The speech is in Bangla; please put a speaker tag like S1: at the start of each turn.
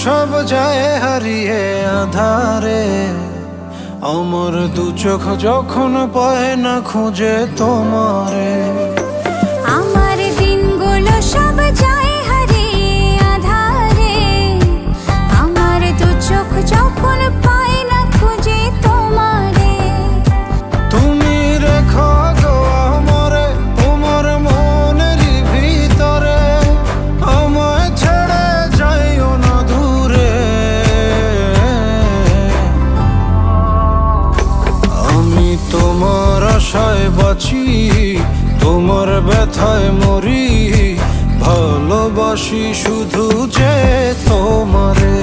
S1: সব যায় হারিয়ে আধারে, আমার দু চোখ যখন পায় না খুঁজে তোমারে।
S2: আমার দিনগুলো সব যায় হারিয়ে আধারে, আমার দু চোখ যখন পায় না খুঁজে তোমারে।
S1: তুমি রেখো গো আমরে তোমার মনের ভিতরে, আমায় ছেড়ে যাইও না দূরে। আমি তোমার আশায় বাঁচি, তোমার ব্যথায় মরি, ভালোবাসি শুধু যে তোমারে।